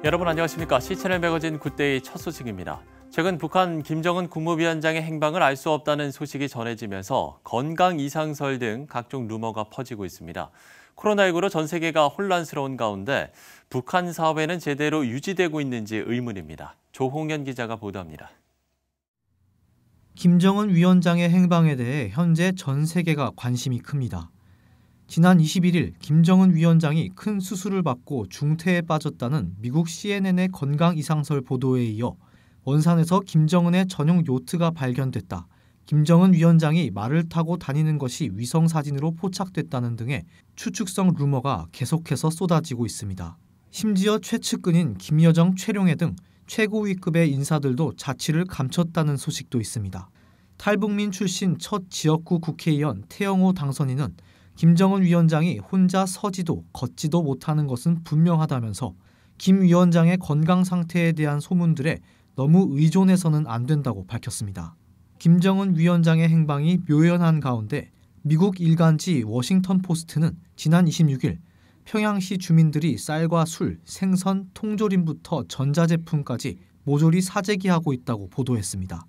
여러분 안녕하십니까? 시체를 매거진 굿데이 첫 소식입니다. 최근 북한 김정은 국무위원장의 행방을 알 수 없다는 소식이 전해지면서 건강 이상설 등 각종 루머가 퍼지고 있습니다. 코로나19로 전 세계가 혼란스러운 가운데 북한 사회는 제대로 유지되고 있는지 의문입니다. 조홍현 기자가 보도합니다. 김정은 위원장의 행방에 대해 현재 전 세계가 관심이 큽니다. 지난 21일 김정은 위원장이 큰 수술을 받고 중태에 빠졌다는 미국 CNN의 건강 이상설 보도에 이어 원산에서 김정은의 전용 요트가 발견됐다. 김정은 위원장이 말을 타고 다니는 것이 위성 사진으로 포착됐다는 등의 추측성 루머가 계속해서 쏟아지고 있습니다. 심지어 최측근인 김여정, 최룡해 등 최고위급의 인사들도 자취를 감췄다는 소식도 있습니다. 탈북민 출신 첫 지역구 국회의원 태영호 당선인은 김정은 위원장이 혼자 서지도 걷지도 못하는 것은 분명하다면서 김 위원장의 건강 상태에 대한 소문들에 너무 의존해서는 안 된다고 밝혔습니다. 김정은 위원장의 행방이 묘연한 가운데 미국 일간지 워싱턴 포스트는 지난 26일 평양시 주민들이 쌀과 술, 생선, 통조림부터 전자제품까지 모조리 사재기하고 있다고 보도했습니다.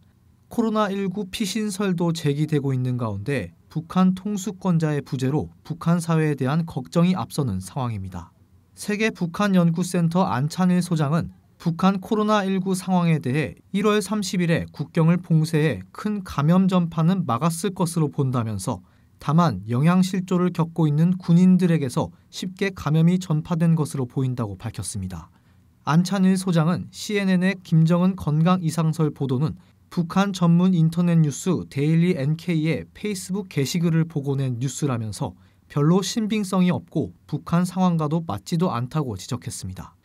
코로나19 피신설도 제기되고 있는 가운데 북한 통수권자의 부재로 북한 사회에 대한 걱정이 앞서는 상황입니다. 세계 북한연구센터 안찬일 소장은 북한 코로나19 상황에 대해 1월 30일에 국경을 봉쇄해 큰 감염 전파는 막았을 것으로 본다면서 다만 영양실조를 겪고 있는 군인들에게서 쉽게 감염이 전파된 것으로 보인다고 밝혔습니다. 안찬일 소장은 CNN의 김정은 건강 이상설 보도는 북한 전문 인터넷 뉴스 데일리 NK의 페이스북 게시글을 보고 낸 뉴스라면서 별로 신빙성이 없고 북한 상황과도 맞지도 않다고 지적했습니다.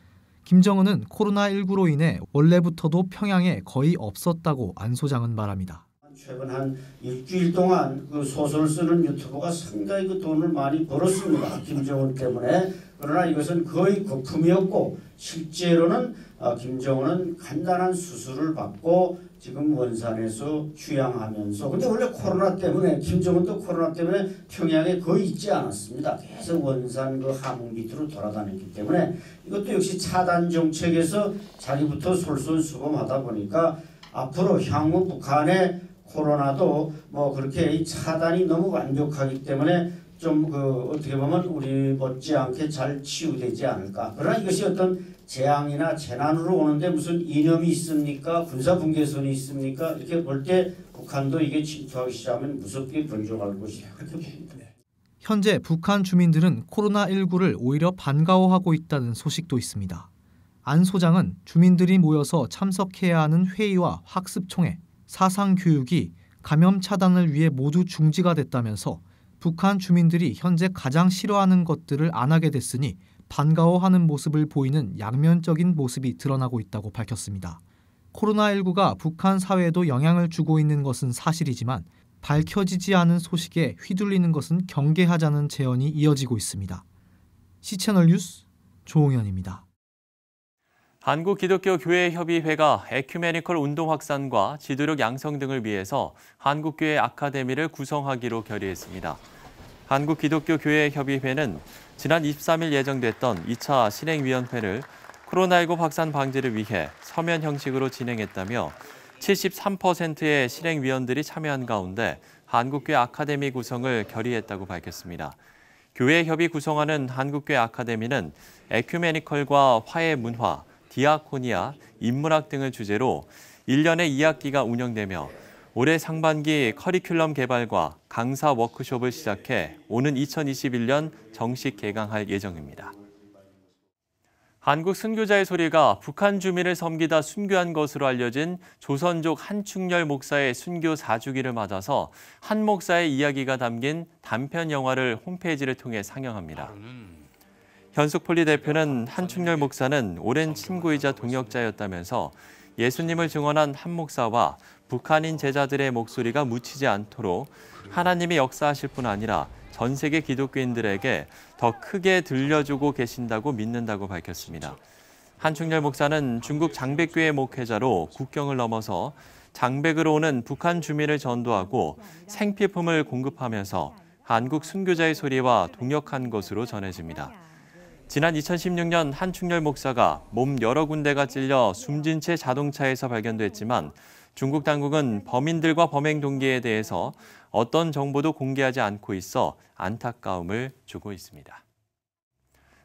김정은은 코로나19로 인해 원래부터도 평양에 거의 없었다고 안 소장은 말합니다. 최근 한 일주일 동안 그 소설 쓰는 유튜버가 상당히 그 돈을 많이 벌었습니다. 김정은 때문에. 그러나 이것은 거의 거품이었고 실제로는 김정은은 간단한 수술을 받고 지금 원산에서 휴양하면서 근데 원래 코로나 때문에 김정은도 코로나 때문에 평양에 거의 있지 않았습니다. 계속 원산 그 함흥 밑으로 돌아다녔기 때문에 이것도 역시 차단 정책에서 자기부터 솔선수범하다 보니까 앞으로 향후 북한의 코로나도 뭐 그렇게 차단이 너무 완벽하기 때문에 좀 그 어떻게 보면 우리 못지않게 잘 치유되지 않을까. 그러나 이것이 어떤 재앙이나 재난으로 오는데 무슨 이념이 있습니까? 군사분계선이 있습니까? 이렇게 볼 때 북한도 이게 침투하기 시작하면 무섭게 번져갈 것이다. 그렇게 봅니다. 현재 북한 주민들은 코로나19를 오히려 반가워하고 있다는 소식도 있습니다. 안 소장은 주민들이 모여서 참석해야 하는 회의와 학습총회, 사상교육이 감염 차단을 위해 모두 중지가 됐다면서 북한 주민들이 현재 가장 싫어하는 것들을 안 하게 됐으니 반가워하는 모습을 보이는 양면적인 모습이 드러나고 있다고 밝혔습니다. 코로나19가 북한 사회에도 영향을 주고 있는 것은 사실이지만 밝혀지지 않은 소식에 휘둘리는 것은 경계하자는 제언이 이어지고 있습니다. C채널 뉴스 조홍현입니다. 한국기독교교회협의회가 에큐메니컬 운동 확산과 지도력 양성 등을 위해서 한국교회 아카데미를 구성하기로 결의했습니다. 한국기독교교회협의회는 지난 23일 예정됐던 2차 실행위원회를 코로나19 확산 방지를 위해 서면 형식으로 진행했다며 73%의 실행위원들이 참여한 가운데 한국교회 아카데미 구성을 결의했다고 밝혔습니다. 교회협의 구성하는 한국교회 아카데미는 에큐메니컬과 화해 문화, 디아코니아, 인문학 등을 주제로 1년에 2학기가 운영되며 올해 상반기 커리큘럼 개발과 강사 워크숍을 시작해 오는 2021년 정식 개강할 예정입니다. 한국 순교자의 소리가 북한 주민을 섬기다 순교한 것으로 알려진 조선족 한충렬 목사의 순교 4주기를 맞아서 한 목사의 이야기가 담긴 단편 영화를 홈페이지를 통해 상영합니다. 현숙폴리 대표는 한충렬 목사는 오랜 친구이자 동역자였다면서 예수님을 증언한 한 목사와 북한인 제자들의 목소리가 묻히지 않도록 하나님이 역사하실 뿐 아니라 전 세계 기독교인들에게 더 크게 들려주고 계신다고 믿는다고 밝혔습니다. 한충렬 목사는 중국 장백교회 목회자로 국경을 넘어서 장백으로 오는 북한 주민을 전도하고 생필품을 공급하면서 한국 순교자의 소리와 동역한 것으로 전해집니다. 지난 2016년 한충렬 목사가 몸 여러 군데가 찔려 숨진 채 자동차에서 발견됐지만 중국 당국은 범인들과 범행 동기에 대해서 어떤 정보도 공개하지 않고 있어 안타까움을 주고 있습니다.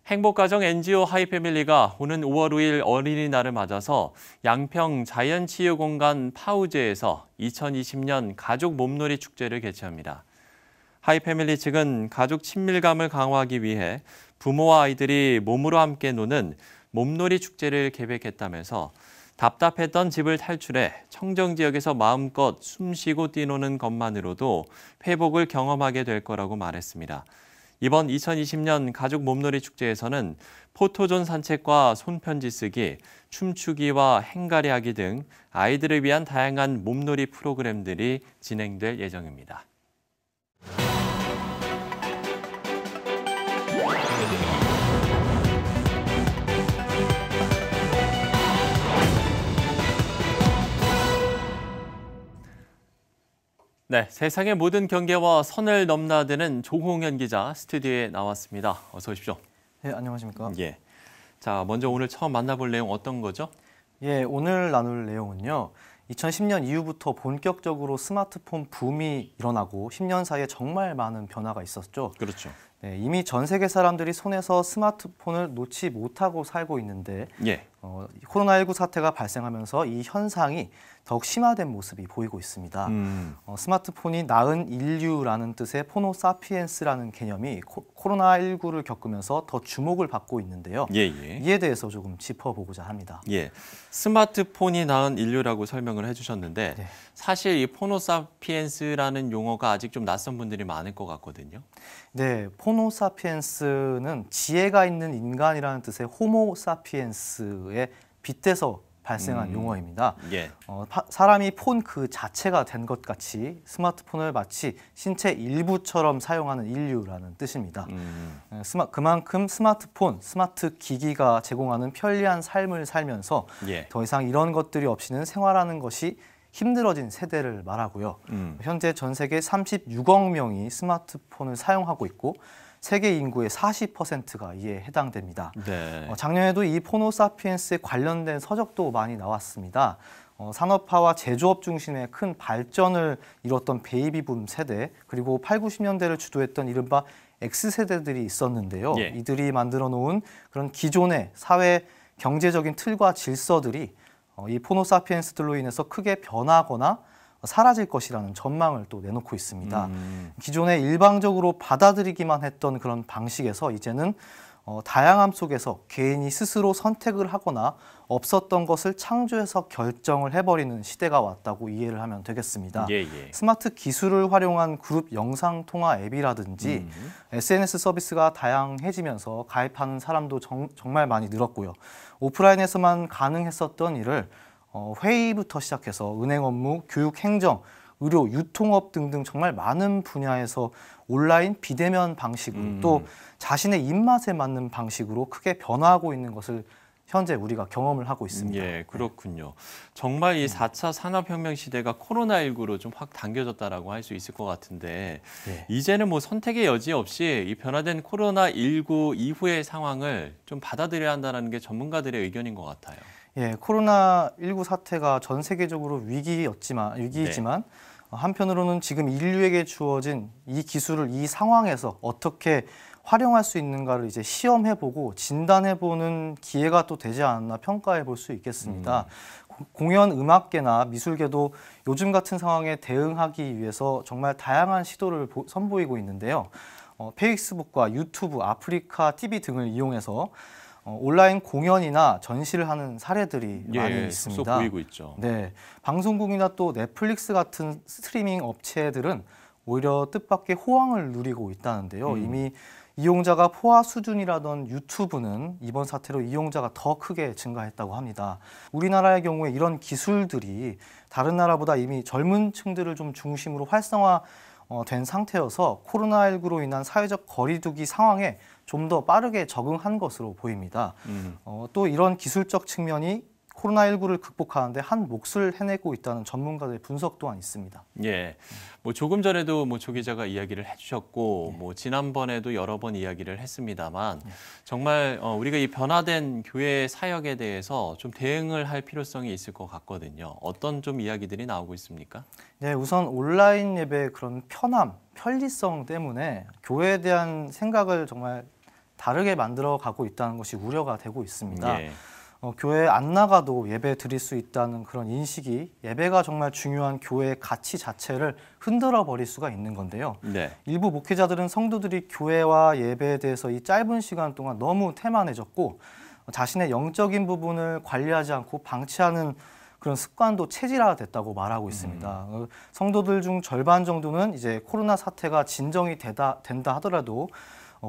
행복가정 NGO 하이패밀리가 오는 5월 5일 어린이날을 맞아서 양평 자연치유공간 파우제에서 2020년 가족 몸놀이 축제를 개최합니다. 하이패밀리 측은 가족 친밀감을 강화하기 위해 부모와 아이들이 몸으로 함께 노는 몸놀이 축제를 계획했다면서 답답했던 집을 탈출해 청정 지역에서 마음껏 숨쉬고 뛰노는 것만으로도 회복을 경험하게 될 거라고 말했습니다. 이번 2020년 가족 몸놀이 축제에서는 포토존 산책과 손편지 쓰기, 춤추기와 행가리 하기 등 아이들을 위한 다양한 몸놀이 프로그램들이 진행될 예정입니다. 네, 세상의 모든 경계와 선을 넘나드는 조홍현 기자 스튜디오에 나왔습니다. 어서 오십시오. 네, 안녕하십니까? 예. 자, 먼저 오늘 처음 만나볼 내용 어떤 거죠? 예, 오늘 나눌 내용은요. 2010년 이후부터 본격적으로 스마트폰 붐이 일어나고 10년 사이에 정말 많은 변화가 있었죠. 그렇죠. 네, 이미 전 세계 사람들이 손에서 스마트폰을 놓지 못하고 살고 있는데 예. 코로나19 사태가 발생하면서 이 현상이 더욱 심화된 모습이 보이고 있습니다. 스마트폰이 낳은 인류라는 뜻의 포노사피엔스라는 개념이 코로나19를 겪으면서 더 주목을 받고 있는데요. 이에 대해서 조금 짚어보고자 합니다. 예, 스마트폰이 낳은 인류라고 설명을 해주셨는데 네. 사실 이 포노사피엔스라는 용어가 아직 좀 낯선 분들이 많을 것 같거든요. 네, 포노사피엔스는 지혜가 있는 인간이라는 뜻의 호모사피엔스에 빗대서 발생한 용어입니다. 예. 사람이 폰 그 자체가 된 것 같이 스마트폰을 마치 신체 일부처럼 사용하는 인류라는 뜻입니다. 그만큼 스마트폰, 스마트 기기가 제공하는 편리한 삶을 살면서 더 이상 이런 것들이 없이는 생활하는 것이 힘들어진 세대를 말하고요. 현재 전 세계 36억 명이 스마트폰을 사용하고 있고 세계 인구의 40%가 이에 해당됩니다. 네. 작년에도 이 포노사피엔스에 관련된 서적도 많이 나왔습니다. 산업화와 제조업 중심의 큰 발전을 이뤘던 베이비붐 세대, 그리고 8, 90년대를 주도했던 이른바 X세대들이 있었는데요. 예. 이들이 만들어 놓은 그런 기존의 사회 경제적인 틀과 질서들이 이 포노사피엔스들로 인해서 크게 변하거나 사라질 것이라는 전망을 또 내놓고 있습니다. 기존에 일방적으로 받아들이기만 했던 그런 방식에서 이제는 다양함 속에서 개인이 스스로 선택을 하거나 없었던 것을 창조해서 결정을 해버리는 시대가 왔다고 이해를 하면 되겠습니다. 스마트 기술을 활용한 그룹 영상통화 앱이라든지 SNS 서비스가 다양해지면서 가입하는 사람도 정말 많이 늘었고요. 오프라인에서만 가능했었던 일을 회의부터 시작해서 은행 업무, 교육, 행정, 의료, 유통업 등등 정말 많은 분야에서 온라인 비대면 방식으로 또 자신의 입맛에 맞는 방식으로 크게 변화하고 있는 것을 현재 우리가 경험을 하고 있습니다. 예, 그렇군요. 정말 이 4차 산업혁명 시대가 코로나19로 좀 확 당겨졌다라고 할 수 있을 것 같은데 이제는 뭐 선택의 여지 없이 이 변화된 코로나19 이후의 상황을 좀 받아들여야 한다는 게 전문가들의 의견인 것 같아요. 예, 코로나19 사태가 전 세계적으로 위기이지만 한편으로는 지금 인류에게 주어진 이 기술을 이 상황에서 어떻게 활용할 수 있는가를 이제 시험해보고 진단해보는 기회가 또 되지 않았나 평가해볼 수 있겠습니다. 공연, 음악계나 미술계도 요즘 같은 상황에 대응하기 위해서 정말 다양한 시도를 선보이고 있는데요. 페이스북과 유튜브, 아프리카 TV 등을 이용해서 온라인 공연이나 전시를 하는 사례들이 많이 있습니다. 속속 보이고 있죠. 네, 방송국이나 또 넷플릭스 같은 스트리밍 업체들은 오히려 뜻밖의 호황을 누리고 있다는데요. 이미 이용자가 포화 수준이라던 유튜브는 이번 사태로 이용자가 더 크게 증가했다고 합니다. 우리나라의 경우에 이런 기술들이 다른 나라보다 이미 젊은 층들을 좀 중심으로 활성화된 상태여서 코로나19로 인한 사회적 거리두기 상황에 좀 더 빠르게 적응한 것으로 보입니다. 또 이런 기술적 측면이 코로나19를 극복하는데 한 몫을 해내고 있다는 전문가들의 분석 또한 있습니다. 예, 뭐 조금 전에도 뭐 조 기자가 이야기를 해주셨고, 뭐 지난번에도 여러 번 이야기를 했습니다만, 정말 우리가 이 변화된 교회 사역에 대해서 좀 대응을 할 필요성이 있을 것 같거든요. 어떤 좀 이야기들이 나오고 있습니까? 네, 우선 온라인 예배의 그런 편함, 편리성 때문에 교회에 대한 생각을 정말 다르게 만들어 가고 있다는 것이 우려가 되고 있습니다. 예. 교회에 안 나가도 예배 드릴 수 있다는 그런 인식이 예배가 정말 중요한 교회의 가치 자체를 흔들어 버릴 수가 있는 건데요. 네. 일부 목회자들은 성도들이 교회와 예배에 대해서 이 짧은 시간 동안 너무 태만해졌고 자신의 영적인 부분을 관리하지 않고 방치하는 그런 습관도 체질화됐다고 말하고 있습니다. 성도들 중 절반 정도는 이제 코로나 사태가 진정이 된다 하더라도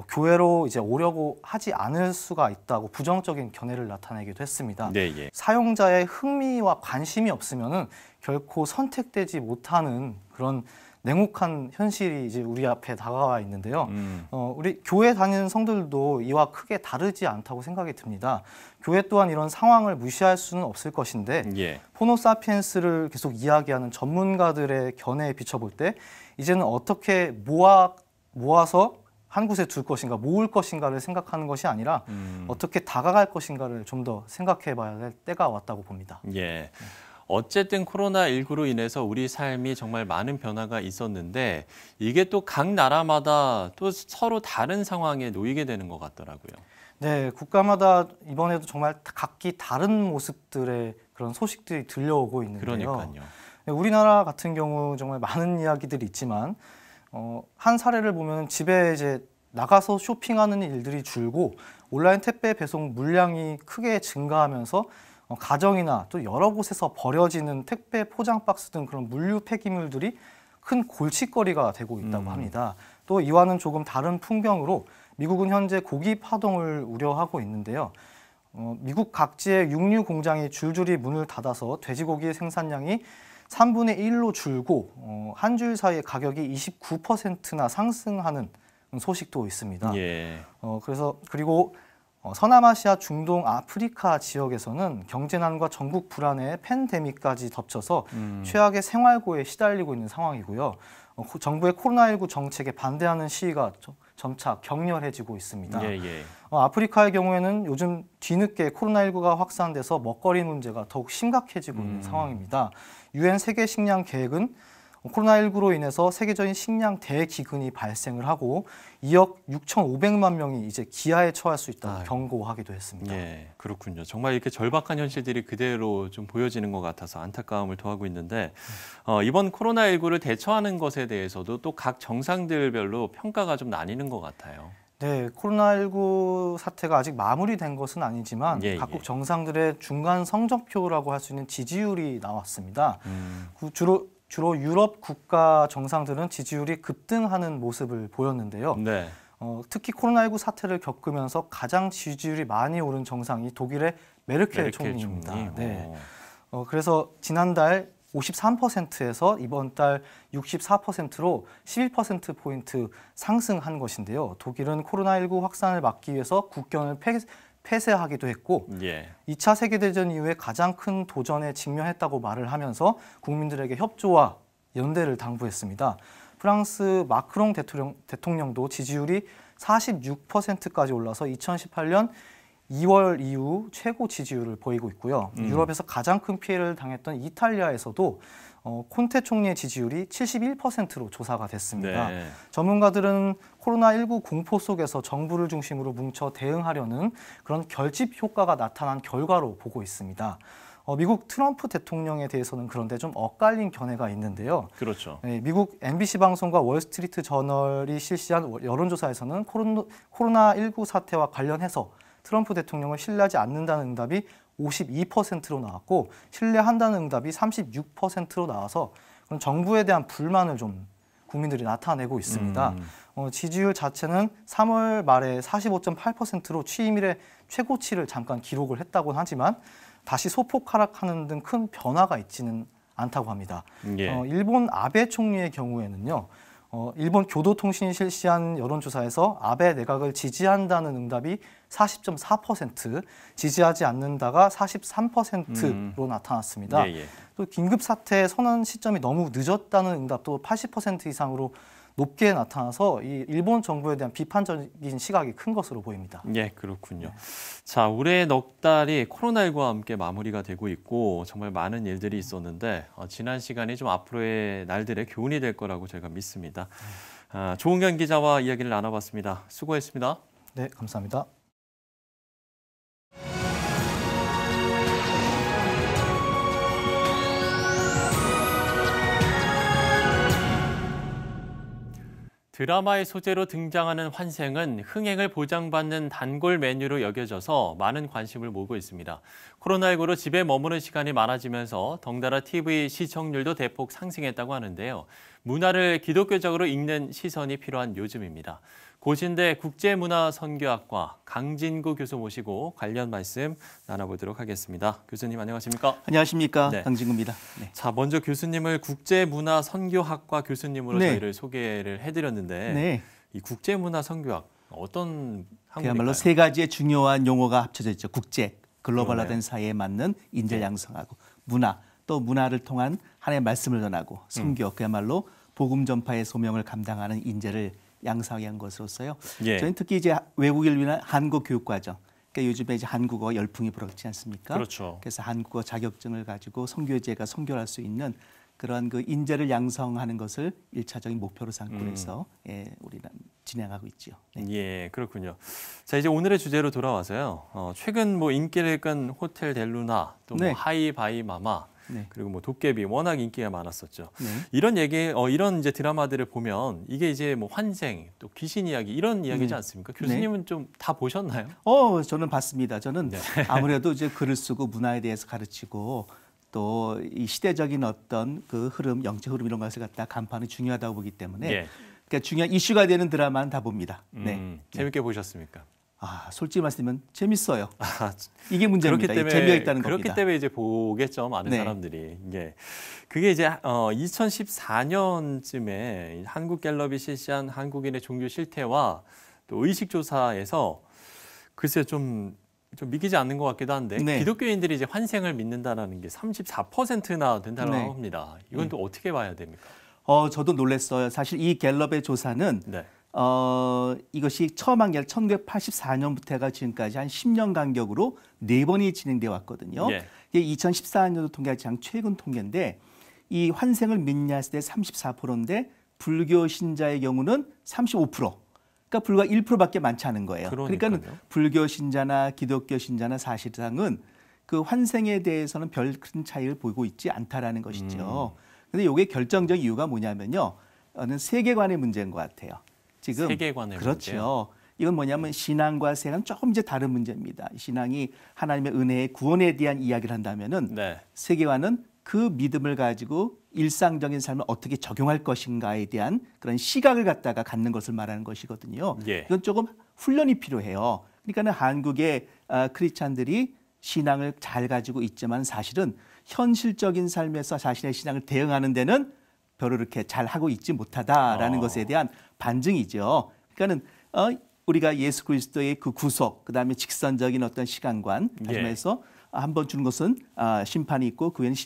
교회로 이제 오려고 하지 않을 수가 있다고 부정적인 견해를 나타내기도 했습니다. 네, 예. 사용자의 흥미와 관심이 없으면은 결코 선택되지 못하는 그런 냉혹한 현실이 이제 우리 앞에 다가와 있는데요. 우리 교회 다니는 성도들도 이와 크게 다르지 않다고 생각이 듭니다. 교회 또한 이런 상황을 무시할 수는 없을 것인데 예. 호모사피엔스를 계속 이야기하는 전문가들의 견해에 비춰볼 때 이제는 어떻게 모아서 한 곳에 둘 것인가, 모을 것인가를 생각하는 것이 아니라 어떻게 다가갈 것인가를 좀 더 생각해 봐야 할 때가 왔다고 봅니다. 예. 어쨌든 코로나19로 인해서 우리 삶이 정말 많은 변화가 있었는데 이게 또 각 나라마다 또 서로 다른 상황에 놓이게 되는 것 같더라고요. 네, 국가마다 이번에도 정말 각기 다른 모습들의 그런 소식들이 들려오고 있는데요. 그러니까요. 네, 우리나라 같은 경우 정말 많은 이야기들이 있지만 한 사례를 보면 집에 이제 나가서 쇼핑하는 일들이 줄고 온라인 택배 배송 물량이 크게 증가하면서 가정이나 또 여러 곳에서 버려지는 택배 포장 박스 등 그런 물류 폐기물들이 큰 골칫거리가 되고 있다고 합니다. 또 이와는 조금 다른 풍경으로 미국은 현재 고기 파동을 우려하고 있는데요. 미국 각지의 육류 공장이 줄줄이 문을 닫아서 돼지고기 생산량이 3분의 1로 줄고 한 주일 사이에 가격이 29%나 상승하는 소식도 있습니다. 예. 그리고 서남아시아, 중동, 아프리카 지역에서는 경제난과 전국 불안에 팬데믹까지 덮쳐서 최악의 생활고에 시달리고 있는 상황이고요. 정부의 코로나19 정책에 반대하는 시위가 점차 격렬해지고 있습니다. 예, 예. 아프리카의 경우에는 요즘 뒤늦게 코로나19가 확산돼서 먹거리 문제가 더욱 심각해지고 있는 상황입니다. UN 세계 식량 계획은 코로나19로 인해서 세계적인 식량 대기근이 발생을 하고 2억 6,500만 명이 이제 기아에 처할 수 있다고 경고하기도 했습니다. 예, 그렇군요. 정말 이렇게 절박한 현실들이 그대로 좀 보여지는 것 같아서 안타까움을 더하고 있는데 이번 코로나19를 대처하는 것에 대해서도 또 각 정상들별로 평가가 좀 나뉘는 것 같아요. 네, 코로나19 사태가 아직 마무리된 것은 아니지만 각국 정상들의 중간 성적표라고 할 수 있는 지지율이 나왔습니다. 주로 유럽 국가 정상들은 지지율이 급등하는 모습을 보였는데요. 네. 특히 코로나19 사태를 겪으면서 가장 지지율이 많이 오른 정상이 독일의 메르켈 총리입니다. 네. 그래서 지난달 53%에서 이번 달 64%로 11%포인트 상승한 것인데요. 독일은 코로나19 확산을 막기 위해서 국경을 폐쇄하기도 했고 2차 세계대전 이후에 가장 큰 도전에 직면했다고 말을 하면서 국민들에게 협조와 연대를 당부했습니다. 프랑스 마크롱 대통령도 지지율이 46%까지 올라서 2018년 2월 이후 최고 지지율을 보이고 있고요. 유럽에서 가장 큰 피해를 당했던 이탈리아에서도 콘테 총리의 지지율이 71%로 조사가 됐습니다. 네. 전문가들은 코로나19 공포 속에서 정부를 중심으로 뭉쳐 대응하려는 그런 결집 효과가 나타난 결과로 보고 있습니다. 미국 트럼프 대통령에 대해서는 그런데 좀 엇갈린 견해가 있는데요. 그렇죠. 네, 미국 MBC 방송과 월스트리트 저널이 실시한 여론조사에서는 코로나19 사태와 관련해서 트럼프 대통령을 신뢰하지 않는다는 응답이 52%로 나왔고 신뢰한다는 응답이 36%로 나와서 그런 정부에 대한 불만을 좀 국민들이 나타내고 있습니다. 지지율 자체는 3월 말에 45.8%로 취임 이래 최고치를 잠깐 기록을 했다고 하지만 다시 소폭 하락하는 등 큰 변화가 있지는 않다고 합니다. 일본 아베 총리의 경우에는요. 일본 교도통신이 실시한 여론조사에서 아베 내각을 지지한다는 응답이 40.4%, 지지하지 않는다가 43%로 나타났습니다. 예, 예. 또 긴급 사태 선언 시점이 너무 늦었다는 응답도 80% 이상으로 높게 나타나서 이 일본 정부에 대한 비판적인 시각이 큰 것으로 보입니다. 예, 그렇군요. 자, 올해 넉 달이 코로나19와 함께 마무리가 되고 있고 정말 많은 일들이 있었는데 지난 시간이 좀 앞으로의 날들의 교훈이 될 거라고 제가 믿습니다. 조은경 기자와 이야기를 나눠봤습니다. 수고했습니다. 네, 감사합니다. 드라마의 소재로 등장하는 환생은 흥행을 보장받는 단골 메뉴로 여겨져서 많은 관심을 모으고 있습니다. 코로나19로 집에 머무는 시간이 많아지면서 덩달아 TV 시청률도 대폭 상승했다고 하는데요. 문화를 기독교적으로 읽는 시선이 필요한 요즘입니다. 고신대 국제문화선교학과 강진구 교수 모시고 관련 말씀 나눠보도록 하겠습니다. 교수님 안녕하십니까? 안녕하십니까? 네. 강진구입니다. 네. 자, 먼저 교수님을 국제문화선교학과 교수님으로 네. 저희를 소개를 해드렸는데 네. 이 국제문화선교학 어떤 학문일까요? 그야말로 세 가지의 중요한 용어가 합쳐져 있죠. 국제, 글로벌화된 그러네요. 사회에 맞는 인재 네. 양성하고 문화, 또 문화를 통한 하나님의 말씀을 전하고 선교, 그야말로 복음 전파의 소명을 감당하는 인재를 양성하게 한 것으로서요. 예. 저희는 특히 이제 외국을 위한 한국 교육 과정. 그러니까 요즘에 이제 한국어 열풍이 불었지 않습니까? 그렇죠. 그래서 한국어 자격증을 가지고 선교제가 선교할 수 있는 그런 그 인재를 양성하는 것을 일차적인 목표로 삼고 해서 우리는 진행하고 있죠. 네. 예, 그렇군요. 자, 이제 오늘의 주제로 돌아와서요. 최근 뭐 인기를 끈 호텔 델루나 또 뭐 네. 하이바이 마마 네. 그리고 뭐 도깨비 워낙 인기가 많았었죠. 네. 이런 이런 이제 드라마들을 보면 이게 이제 뭐 환생 또 귀신 이야기 이런 이야기지 네. 않습니까? 교수님은 좀 다 보셨나요? 저는 봤습니다. 저는 네. 아무래도 이제 글을 쓰고 문화에 대해서 가르치고 또 이 시대적인 어떤 그 흐름, 영적 흐름 이런 것을 갖다 간파하는 중요하다고 보기 때문에 예. 그러니까 중요한 이슈가 되는 드라마는 다 봅니다. 네. 재밌게 보셨습니까? 솔직히 말씀드리면 재밌어면 아, 이게 문제입니다. 재미가 있다는 그렇기 겁니다. 때문에 이제 보겠죠, 많은 네. 사람들이. 예. 그게 이제 2014년쯤에 한국갤럽이 실시한 한국인의 종교 실태와 또 의식조사에서 글쎄요 좀 믿기지 않는 것 같기도 한데 네. 기독교인들이 이제 환생을 믿는다라는 게 34%나 된다고 네. 합니다. 이건 또 어떻게 봐야 됩니까? 저도 놀랐어요. 사실 이 갤럽의 조사는 네. 이것이 처음 한 게 1984년부터가 지금까지 한 10년 간격으로 4번이 진행되어 왔거든요. 예. 이게 2014년도 통계가 가장 최근 통계인데 이 환생을 믿냐 했을 때 34%인데 불교 신자의 경우는 35%. 그러니까 불과 1%밖에 많지 않은 거예요. 그러니까요. 그러니까 불교 신자나 기독교 신자나 사실상은 그 환생에 대해서는 별 큰 차이를 보이고 있지 않다라는 것이죠. 근데 이게 결정적 이유가 뭐냐면요. 세계관의 문제인 것 같아요. 지금 세계관의 그렇죠. 문제요? 이건 뭐냐면 신앙과 생은 조금 이제 다른 문제입니다. 신앙이 하나님의 은혜의 구원에 대한 이야기를 한다면은 네. 세계관은 그 믿음을 가지고 일상적인 삶을 어떻게 적용할 것인가에 대한 그런 시각을 갖는 것을 말하는 것이거든요. 예. 이건 조금 훈련이 필요해요. 그러니까는 한국의 크리스찬들이 신앙을 잘 가지고 있지만 사실은 현실적인 삶에서 자신의 신앙을 대응하는 데는 별로 이렇게 잘 하고 있지 못하다라는 것에 대한 반증이죠. 그러니까는 우리가 예수 그리스도의 그 구속, 그다음에 직선적인 어떤 시간관, 다시 예. 말해서 한 번 주는 것은 심판이 있고 그 외에는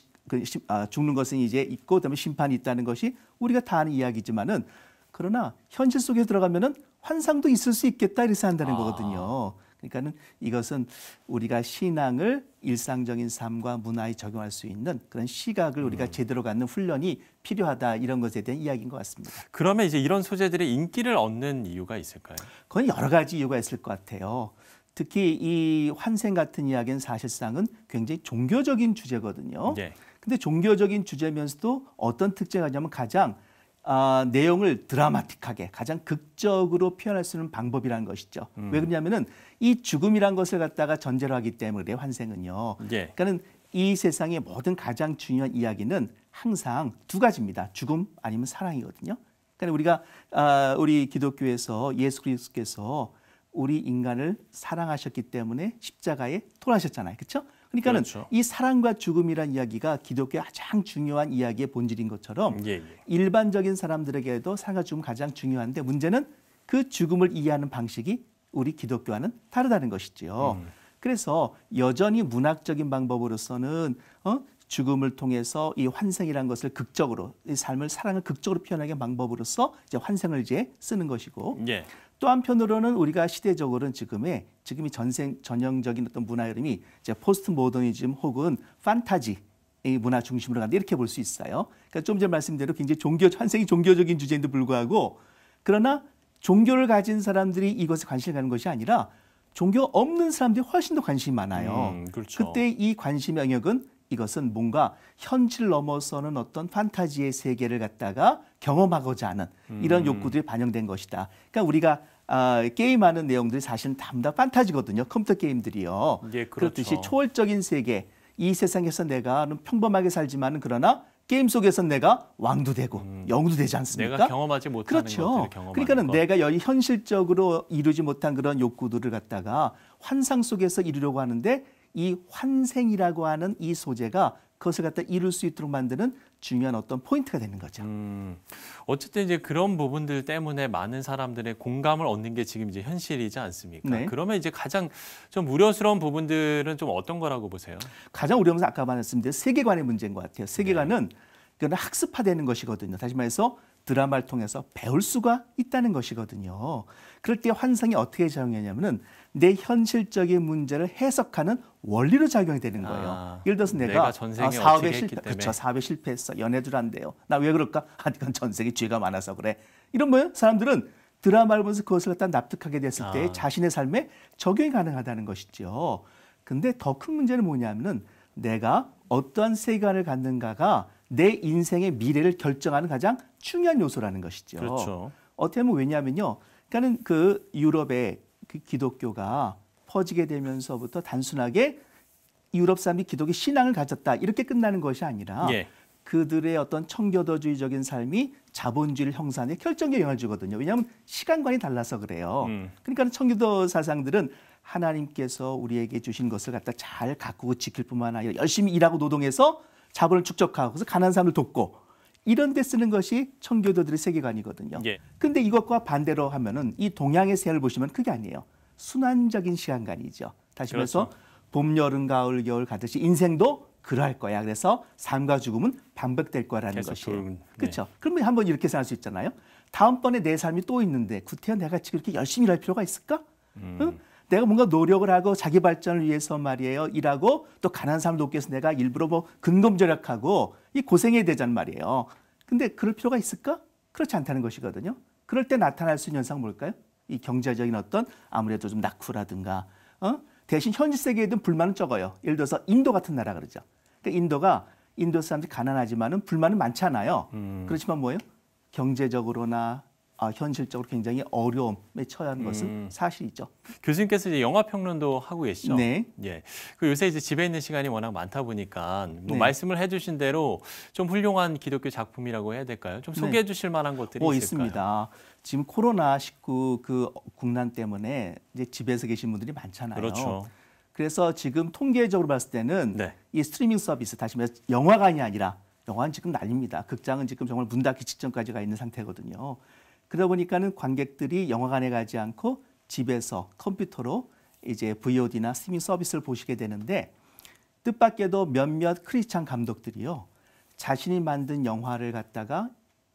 죽는 것은 이제 있고 그다음에 심판이 있다는 것이 우리가 다 아는 이야기지만은 그러나 현실 속에 들어가면은 환상도 있을 수 있겠다 이래서 한다는 거거든요. 그러니까는 이것은 우리가 신앙을 일상적인 삶과 문화에 적용할 수 있는 그런 시각을 우리가 제대로 갖는 훈련이 필요하다 이런 것에 대한 이야기인 것 같습니다. 그러면 이제 이런 소재들이 인기를 얻는 이유가 있을까요? 그건 여러 가지 이유가 있을 것 같아요. 특히 이 환생 같은 이야기는 사실상은 굉장히 종교적인 주제거든요. 예. 근데 종교적인 주제면서도 어떤 특징이 있냐면 가장 내용을 드라마틱하게 가장 극적으로 표현할 수 있는 방법이라는 것이죠. 왜 그러냐면은 이 죽음이란 것을 갖다가 전제로 하기 때문에 환생은요. 예. 그러니까는 이 세상의 모든 가장 중요한 이야기는 항상 두 가지입니다. 죽음 아니면 사랑이거든요. 그러니까 우리가 우리 기독교에서 예수 그리스도께서 우리 인간을 사랑하셨기 때문에 십자가에 돌아가셨잖아요. 그렇죠? 그러니까는 그렇죠. 이 사랑과 죽음이란 이야기가 기독교의 가장 중요한 이야기의 본질인 것처럼 예, 예. 일반적인 사람들에게도 사랑과 죽음 가장 중요한데 문제는 그 죽음을 이해하는 방식이 우리 기독교와는 다르다는 것이지요. 그래서 여전히 문학적인 방법으로서는 죽음을 통해서 이 환생이라는 것을 극적으로 이 삶을 사랑을 극적으로 표현하는 방법으로서 이제 환생을 이제 쓰는 것이고 예. 또 한편으로는 우리가 시대적으로는 지금이 전형적인 어떤 문화 흐름이 이제 포스트 모더니즘 혹은 판타지 이 문화 중심으로 간다 이렇게 볼 수 있어요. 그러니까 좀 전에 말씀대로 굉장히 환생이 종교적인 주제인데 불구하고 그러나 종교를 가진 사람들이 이것에 관심을 가는 것이 아니라 종교 없는 사람들이 훨씬 더 관심이 많아요. 그렇죠. 그때 이 관심 영역은 이것은 뭔가 현실 넘어서는 어떤 판타지의 세계를 갖다가 경험하고자 하는 이런 욕구들이 반영된 것이다. 그러니까 우리가 게임하는 내용들이 사실은 전부 다 판타지거든요. 컴퓨터 게임들이요. 예, 그렇죠. 그렇듯이 초월적인 세계, 이 세상에서 내가 평범하게 살지만 그러나 게임 속에서 내가 왕도 되고 영도 되지 않습니까? 내가 경험하지 못하는 그렇죠. 것들을 경험하는 그러니까는 것. 내가 여기 현실적으로 이루지 못한 그런 욕구들을 갖다가 환상 속에서 이루려고 하는데 이 환생이라고 하는 이 소재가 그것을 갖다 이룰 수 있도록 만드는 중요한 어떤 포인트가 되는 거죠. 어쨌든 이제 그런 부분들 때문에 많은 사람들의 공감을 얻는 게 지금 이제 현실이지 않습니까? 네. 그러면 이제 가장 좀 우려스러운 부분들은 좀 어떤 거라고 보세요? 가장 어려운 것은 아까 말씀드린 세계관의 문제인 것 같아요. 세계관은 그건 학습화되는 것이거든요. 다시 말해서 드라마를 통해서 배울 수가 있다는 것이거든요. 그럴 때 환상이 어떻게 작용하냐면은 내 현실적인 문제를 해석하는 원리로 작용이 되는 거예요. 예를 들어서 내가 전생에 사업에 어떻게 했기 때문에. 그렇죠. 사업에 실패했어. 연애들 안 돼요. 나 왜 그럴까? 이건 전생에 죄가 많아서 그래. 이런 뭐예요? 사람들은 드라마를 보면서 그것을 갖다 납득하게 됐을 때 자신의 삶에 적용이 가능하다는 것이죠. 근데 더 큰 문제는 뭐냐면은 내가 어떠한 세계관을 갖는가가 내 인생의 미래를 결정하는 가장 중요한 요소라는 것이죠. 그렇죠. 어떻게 보면 왜냐하면요. 그러니까는 그 유럽의 그 기독교가 퍼지게 되면서부터 단순하게 유럽 사람이 기독교 신앙을 가졌다 이렇게 끝나는 것이 아니라 예. 그들의 어떤 청교도주의적인 삶이 자본주의를 형성하는 데 결정적인 영향을 주거든요. 왜냐하면 시간관이 달라서 그래요. 그러니까 청교도 사상들은 하나님께서 우리에게 주신 것을 갖다 잘 가꾸고 지킬 뿐만 아니라 열심히 일하고 노동해서 자본을 축적하고 그래서 가난한 사람을 돕고 이런 데 쓰는 것이 청교도들의 세계관이거든요. 예. 근데 이것과 반대로 하면은 이 동양의 세계를 보시면 그게 아니에요. 순환적인 시간관이죠. 다시 말해서 그렇죠. 봄, 여름, 가을, 겨울 가듯이 인생도 그러할 거야. 그래서 삶과 죽음은 반복될 거라는 계속 것이에요. 네. 그렇죠. 그러면 한번 이렇게 생각할 수 있잖아요. 다음번에 내 삶이 또 있는데 구태여 내가 지금 이렇게 열심히 일할 필요가 있을까? 응? 내가 뭔가 노력을 하고 자기 발전을 위해서 말이에요. 일하고 또 가난한 사람을 돕기 위해서 내가 일부러 뭐 근검절약하고 이 고생해야 되잖아 말이에요. 근데 그럴 필요가 있을까? 그렇지 않다는 것이거든요. 그럴 때 나타날 수 있는 현상 뭘까요? 이 경제적인 어떤 아무래도 좀 낙후라든가 대신 현실 세계에도 불만은 적어요. 예를 들어서 인도 같은 나라 그러죠. 그러니까 인도 사람들이 가난하지만은 불만은 많잖아요. 그렇지만 뭐예요? 경제적으로나 현실적으로 굉장히 어려움에 처한 것은 사실이죠. 교수님께서 이제 영화 평론도 하고 계시죠? 네. 예. 그 요새 이제 집에 있는 시간이 워낙 많다 보니까 뭐 네. 말씀을 해주신 대로 좀 훌륭한 기독교 작품이라고 해야 될까요? 좀 소개해 주실 만한 것들이 있을까요? 있습니다. 지금 코로나19 그 국난 때문에 이제 집에서 계신 분들이 많잖아요. 그렇죠. 그래서 지금 통계적으로 봤을 때는 네. 이 스트리밍 서비스, 다시 말해서 영화관이 아니라 영화는 지금 난립니다. 극장은 지금 정말 문 닫기 직전까지 가 있는 상태거든요. 그러다 보니까는 관객들이 영화관에 가지 않고 집에서 컴퓨터로 이제 VOD나 스트리밍 서비스를 보시게 되는데 뜻밖에도 몇몇 크리스찬 감독들이요. 자신이 만든 영화를 갖다가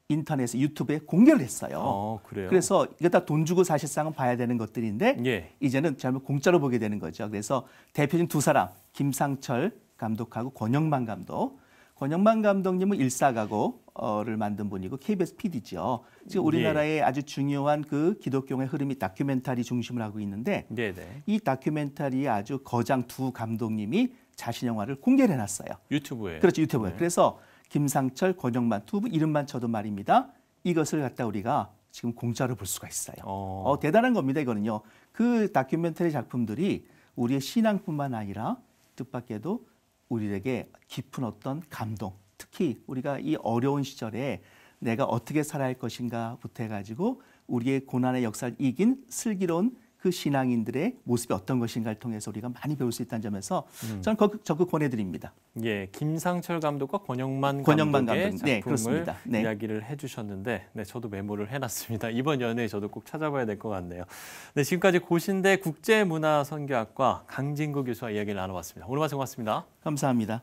인터넷에 유튜브에 공개를 했어요. 그래요? 그래서 이거 다 돈 주고 사실상은 봐야 되는 것들인데 예. 이제는 잘못 공짜로 보게 되는 거죠. 그래서 대표적인 두 사람, 김상철 감독하고 권영만 감독. 권영만 감독님은 일사가고를 만든 분이고 KBS PD죠. 지금 우리나라의 아주 중요한 그 기독교의 흐름이 다큐멘터리 중심을 하고 있는데 네네. 이 다큐멘터리의 아주 거장 두 감독님이 자신 영화를 공개를 해놨어요. 유튜브에. 그렇죠, 유튜브에. 네. 그래서 김상철, 권영만 두 분 이름만 쳐도 말입니다. 이것을 갖다 우리가 지금 공짜로 볼 수가 있어요. 대단한 겁니다, 이거는요. 그 다큐멘터리 작품들이 우리의 신앙뿐만 아니라 뜻밖에도 우리에게 깊은 어떤 감동, 특히 우리가 이 어려운 시절에 내가 어떻게 살아야 할 것인가부터 해가지고 우리의 고난의 역사를 이긴 슬기로운 그 신앙인들의 모습이 어떤 것인가를 통해서 우리가 많이 배울 수 있다는 점에서 저는 적극 권해드립니다. 예, 김상철 감독과 권영만 권영만 감독의 감독. 네, 작품을 그렇습니다. 네. 이야기를 해주셨는데, 네, 저도 메모를 해놨습니다. 이번 연회에 저도 꼭 찾아봐야 될 것 같네요. 네, 지금까지 고신대 국제문화선교학과 강진구 교수와 이야기를 나눠봤습니다. 오늘 말씀 고맙습니다. 감사합니다.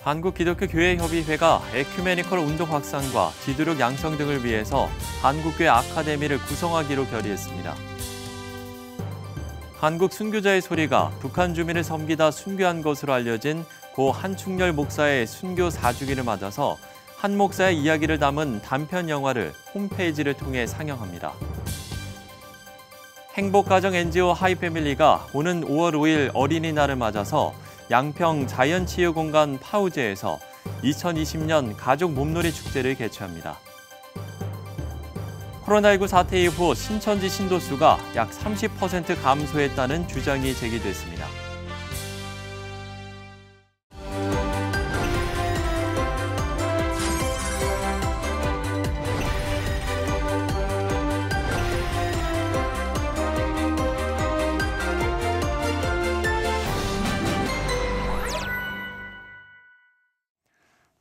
한국기독교교회협의회가 에큐메니컬 운동 확산과 지도력 양성 등을 위해서 한국교회 아카데미를 구성하기로 결의했습니다. 한국 순교자의 소리가 북한 주민을 섬기다 순교한 것으로 알려진 고 한충렬 목사의 순교 4주기를 맞아서 한 목사의 이야기를 담은 단편 영화를 홈페이지를 통해 상영합니다. 행복가정 NGO 하이패밀리가 오는 5월 5일 어린이날을 맞아서 양평 자연치유공간 파우제에서 2020년 가족 몸놀이 축제를 개최합니다. 코로나19 사태 이후 신천지 신도수가 약 30% 감소했다는 주장이 제기됐습니다.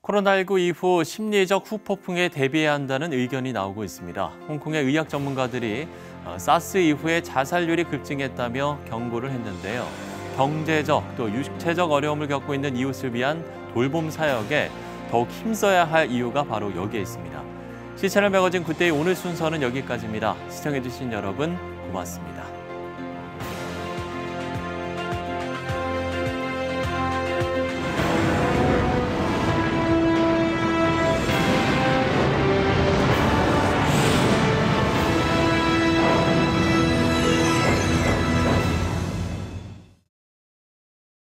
코로나19 이후 심리적 후폭풍에 대비해야 한다는 의견이 나오고 있습니다. 홍콩의 의학 전문가들이 사스 이후에 자살률이 급증했다며 경고를 했는데요. 경제적 또 육체적 어려움을 겪고 있는 이웃을 위한 돌봄 사역에 더욱 힘써야 할 이유가 바로 여기에 있습니다. 시채널 매거진 굿데이 오늘 순서는 여기까지입니다. 시청해주신 여러분 고맙습니다.